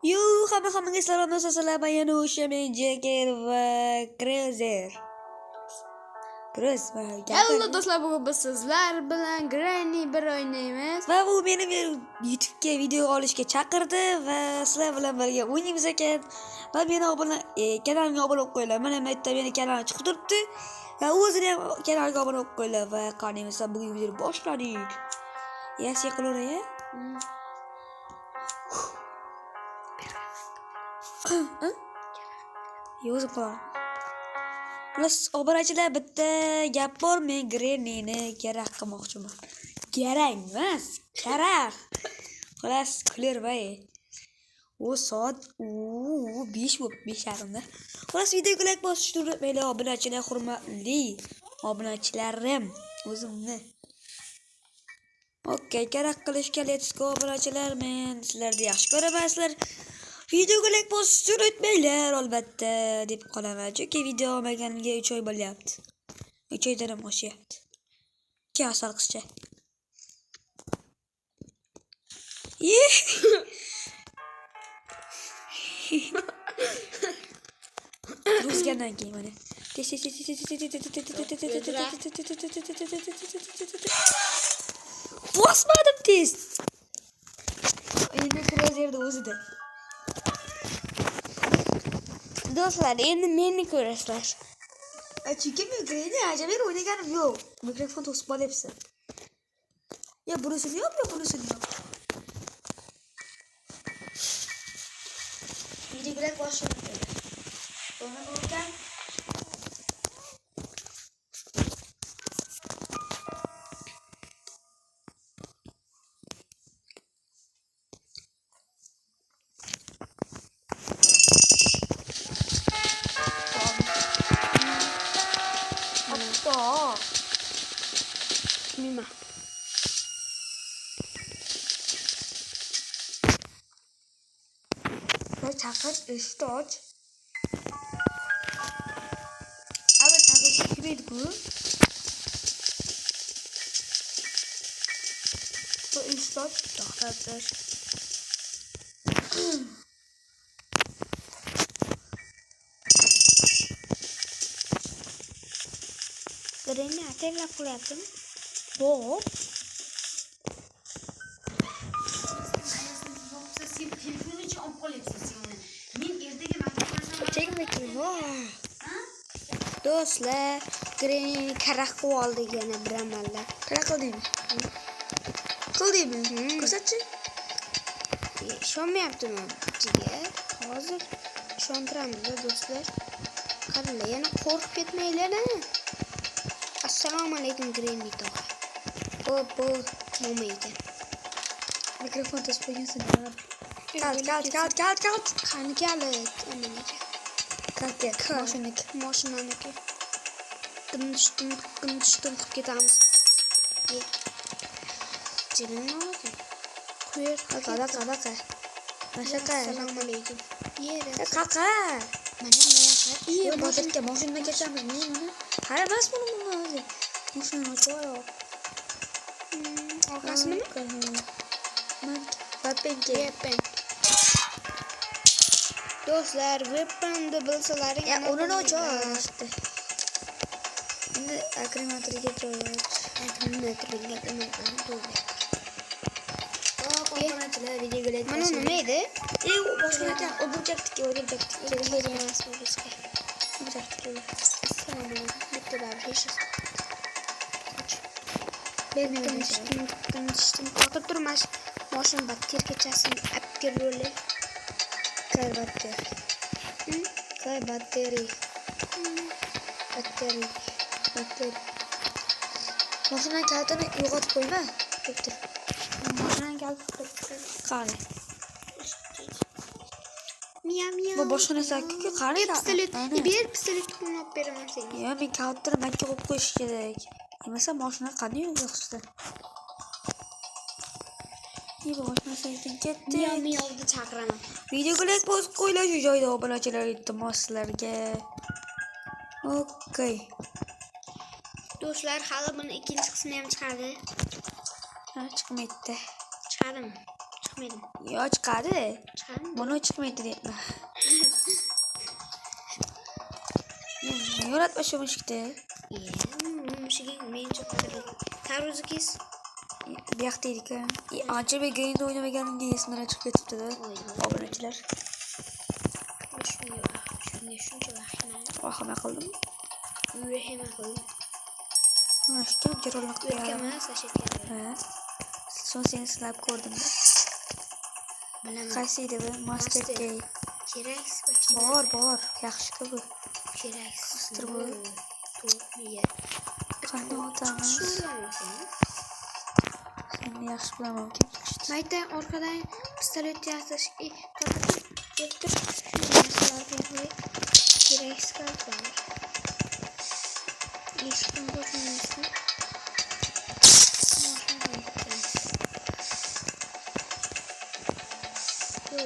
Hammaga salom sizlar men o'sha men Jager va Cruiser. Hello do'stlar, bugun biz sizlar bilan Granny bir o'ynaymiz. Va u meni YouTube'ga video olishga chaqirdi va sizlar bilan birga o'ynaymiz ekan. Va meni kanalimga obuna bo'lib qo'yinglar. Mana bu yerda meni kanalim chiqib turibdi. Va o'zini ham kanaliga obuna bo'lib qo'yinglar va qaniymiz bugun videoni boshladik. Yaxshi qilaver-ya. Yozib qo'y. Biz obunachilar bitta gap bor, men Grannyni kerak qilmoqchiman. Kerak emas, kerak. Xolos kulervay. O soat 5 bo'lib 5:30da. Xolos videoga like bosishni unutmanglar obunachilar, hurmatli obunachilarim, o'zimni. Okay, kerak qilishga let's go obunachilar, men sizlarni yaxshi ko'raman. Videoga like bosishni unutmanglar albatta deb qolaman. Chunki video olmaganiga 3 oy bo'lyapti. 3 oydan ham oshyapti. 2 asal qizcha. Ruzgandan keyin mana. Bosmadim tez. Endi Cruiser'da o'zida. Do'stlar, endi meni ko'rasizlar. Chunki men Granny ajaber o'ynaganim yo'q. Mikrofon to'sib qolyapsan. Ya bunisini yo'q, bunisini yo'q. Videolar boshlanadi. Buni bo'lgan Mima. chaqir istoch. Abi chaqir kirmaydi-ku. Bu istoch to'xtatdir. Granny ateklab qo'yaptimi? Yo'q. Do'stlar, Granny karaxt qilib oldi yana bir amallab. Qanaqa qildingmi? Qildingmi? Ko'rsatchi. Ishonmayaptimi bizga? Hozir ishontiramiz do'stlar. Qaranglar, yana qo'rqib ketmanglar-a. Assalomu alaykum Granny tog'a. Bu mo'ma ekan. Mikrofon to'sib qo'ygansan. Kalt. Qani kalit? Amaniki. Mashinaniki. Dim qilib ketamiz. Jirinni oldi. Qo'yar. Qanaqa? Assalomu alaykum. Yeri. Qaqa. Mana Motorga mashinadan ketamiz. Men uni qaramas buni o'zi. Mashinani ochib orqasini Weapon. Do'stlar, weapon'ni bilsalaring, uni ochishdi. Endi akkumulyatorga joylash. Akkumulyatorga to'g'ri. Obunachilar videoga like mana nima edi? Boshqa o'ldirjakdiki. Kerak emas bu bizga. Assalomu alaykum. Bitta besh. Bermayman. Qotib turmas. Mashina batteriyachasini olib kelib batteri. Mashina kalitini yo'qotib qo'yma. Doktor. Mashina kaliti qani. Miya. Bu boshqa narsa-ku qani. Pistolet. Pistoletni olib beraman senga. Ya men kalitini makka qo'yib qo'yish kerak. Yemasa mashina qani yo'qsa. Bu boshqa saytdan ketdi. Miyovni chaqiraman. Videoga like bosib qo'yinglar shu joyda obunachilar iltimos sizlarga. Okay. Do'stlar, hali buni ikkinchi qismi ham chiqadi. Chiqmaydi. Chiqadimi? chiqmaydi. Yo chiqadi. Chiqadimi? Buni chiqmaydi deyapman. Yo'latma shu mushukni. Mushuging mencha qadrli. Taruzikiz. Bu yoqda edik. Ancha bir game'da o'ynamaganimga esimdan chiqib ketibdi-da. Obunachilar. Shunga shuncha vahima. Vahima qildim. Vahima qildim. Mana shu jarolaq O'rkama sashitga. Ha. Son seni sinab ko'rdim-da. Bilaman. Qaysi edi bu? Master Key. Kerak Bor. Yaxshi-ku bu. Kerak. Master bu. To'g'ri. Qanday o'tamiz? Seni yaxshi bilaman. Mayda orqadan pistolet yasash. Kerak skalpel. Eshikdan qo'shilmasdan.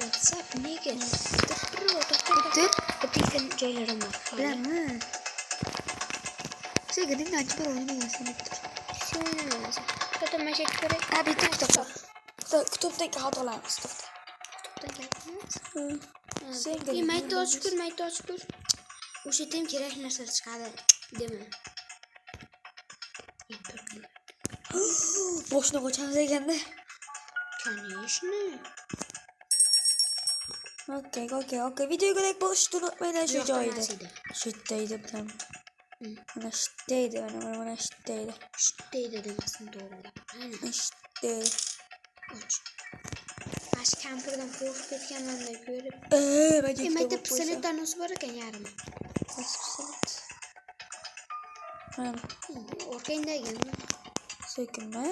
WhatsApp nega? Bitta joylarim bor. Bilaman. Sen gidin ancha o'ynamagansan deb. O'ynamagansan. Foto mashak kerak. Ha, bitta kitob. Kitobdan kağıt olamiz. Kitobdan kelamiz. Sen mayda ochib ko'r. O'sha yerda ham kerak narsa chiqadi. Dema. Boshni qo'chamiz ekanda. Конечно. Okey. Videoga bosishni unutmanglar shu joyda. Shu yerda edi bilan. Mana shu yerda edi, mana shu yerda edi. Deydi demasin to'g'ri. Mana shu yerda. Och. Ash kampirdan qo'rqib ketganmanda ko'rib. Mayda pistoletdan o'sib bor ekan yarim. Pistolet. Mana Orqangdagi. so'kinma.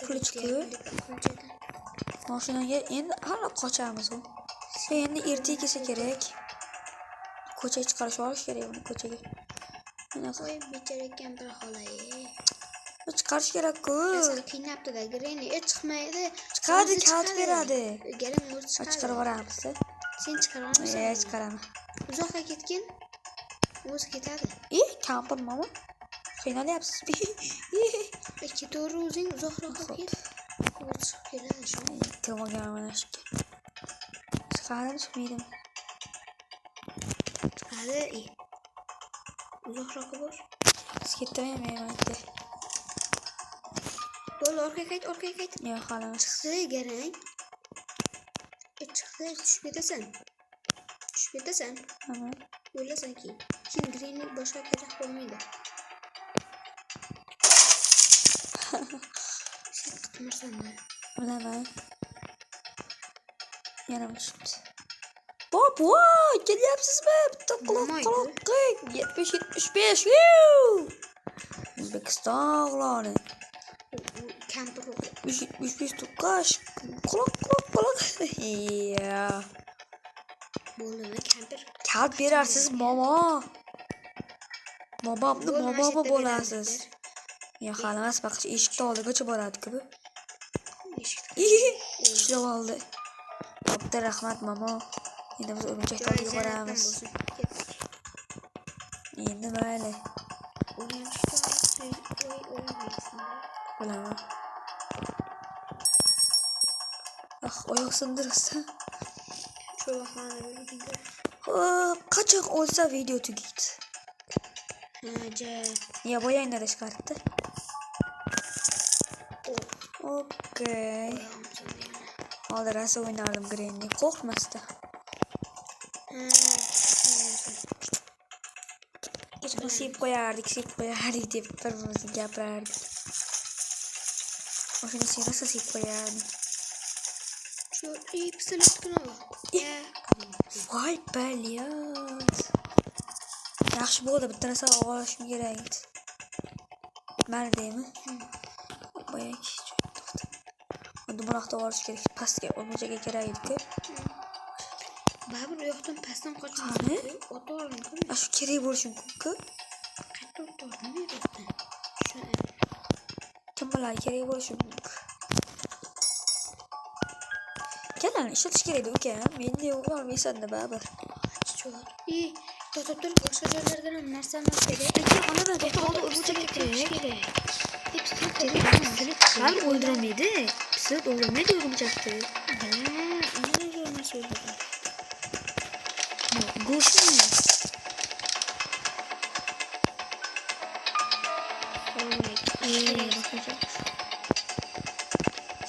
Qilichku. Mashinaga endi hali qochamiz u. Endi ertaga kelsa kerak. Ko'chaga chiqarib olish kerak uni ko'chaga. Mana qo'y bechara kampir xolay. chiqarish kerak-ku. Sen qiynabdi-da, Granny. Chiqmaydi. Chiqadi, kalt beradi. Garim o'zi chiqadi. Chiqarib yuboramiz. Sen chiqara olmaysan. Chiqaraman. Uzoqqa ketgin. O'zi ketadi. Kampir mama. Qiynalyapsiz. Ketaver o'zing uzoqroqqa ket. O'zi chiqib keladi shu. To'g'riga mana shu. Chiqadimi, chiqmaydimi? Chiqadi. Uzoqroqqa bor. Ketmayman. Bo'l, orqaga qayt. Yo'q, xolamiz. Chiqdi, garang. Chiqdi, tushib ketasan. Aha. O'ylasan keyin Granny boshqa kerak bo'lmaydi. Sen tutmasan-da. Bilaman. Yana tushibdi. Bobo, kelyapsizmi? Bitta quloq. 70-75. O'zbekiston o'g'loni. Kampir 75 tuqqash. Quloq. Ya. Bo'ldimi kampir? Kalt berarsiz, momo. Momo bo'lasiz. Ya xalas baqich eshikni oldigacha boradi-ku bu. Ishlab oldi. Bo'pti, rahmat momo. Endi biz o'rgimchak to'g'riga boramiz. Endi mayli. Bilaman. Oyoq sindiribsan. Shu vaqtni bildim. Qachon o'lsa video tugaydi. Ya bo'yanglar chiqardi. Okey. Hozir rosa o'ynardim Granny. Qo'rqmasdi. Sip qo'yardik deb bir-birimizga gapirardik. O'shani sen rosa sip qo'yardik. Shu pistolet qilib. Voy, balyot. Yaxshi bo'ldi, bitta narsa olishim kerak edi. Mana deymi? Boyagi to'xta. Unda bunaqa olish kerak. Pastga o'rmachaga kerak edi-ku. Babur yo'qdan pastdan qochib. O'to'g'ri. Shu kerak bo'lishi mumkin-ku. Qayerda o'to'g'ri yo'qdan. Kim biladi, kerak bo'lishi mumkin. Kanalni ishlatish kerak edi uka. Menda olmaysan-da babur. To'xtab boshqa joylardan ham narsani kerak. To'xta, o'rmachaga kerak. Babur o'ldirolmaydi. Sırt oğlum ne diyorum çaktı? Ne diyorum söyledim. Ghost mu?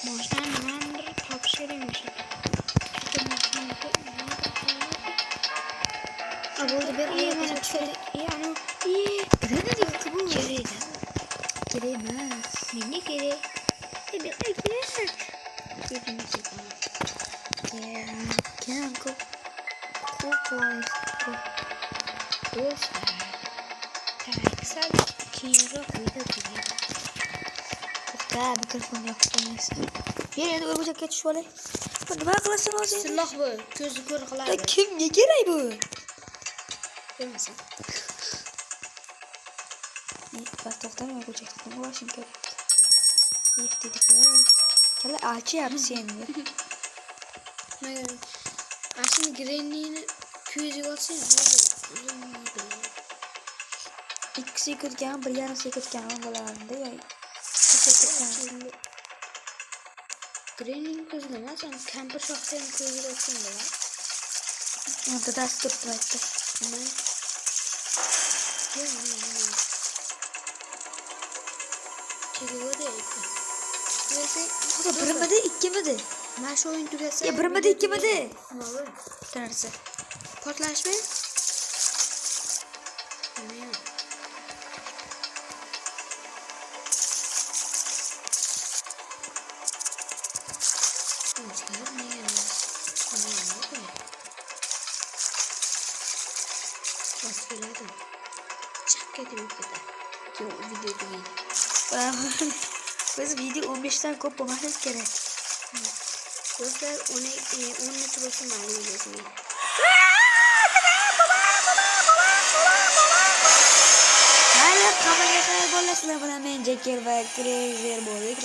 Možná Neander topşırmış. Burada bir iyi tüfeği yani iyi. Nerede diyor bu? Geride. Giremez. Minik geri. Bir girer. Birbirimize kalır. Kenan koklayız. Dostlar. Kısa kira kuydu kuydu. Kokla mikrofon yok. Neyse. Bir yerde ölecek geç şöyle. Bunu ben kılasın o zaman. Silah bu. Gözü kör kılar. Ya kim ne gerey bu? Görmesin. Bas toxtamıyor ölecek. Bunu başım gerek. İyi dedik bu. Kelle ağaçı yapsın ya. Aslında Granny'nin köyü olsun. İkisi kötüken bir yanısı kötüken onlarında ya. Granny'nin köyü demez ama Camper Shock'ın köyü olsun da var. Onda da sıkıntı vardı. Çekiyor da yapıyor. O da bir miydi iki miydi? Ben şu oyun türesi. Ya bir miydi iki miydi? Ne olur? Tanrısı. Patlaş mı? Ne ya? Dostlar ne ya? Ne ya? Basfeladım. Çak getirip gider. Ki o video değil. Biz video 15'ten kopmamak gerek. Dostlar onun YouTube'su var videosu. Hala kamera kaybolasılar bana men Jacker ve Cruiser bolik.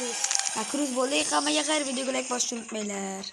Cruise bolik kamera kayar video like başlayın unutmayınlar.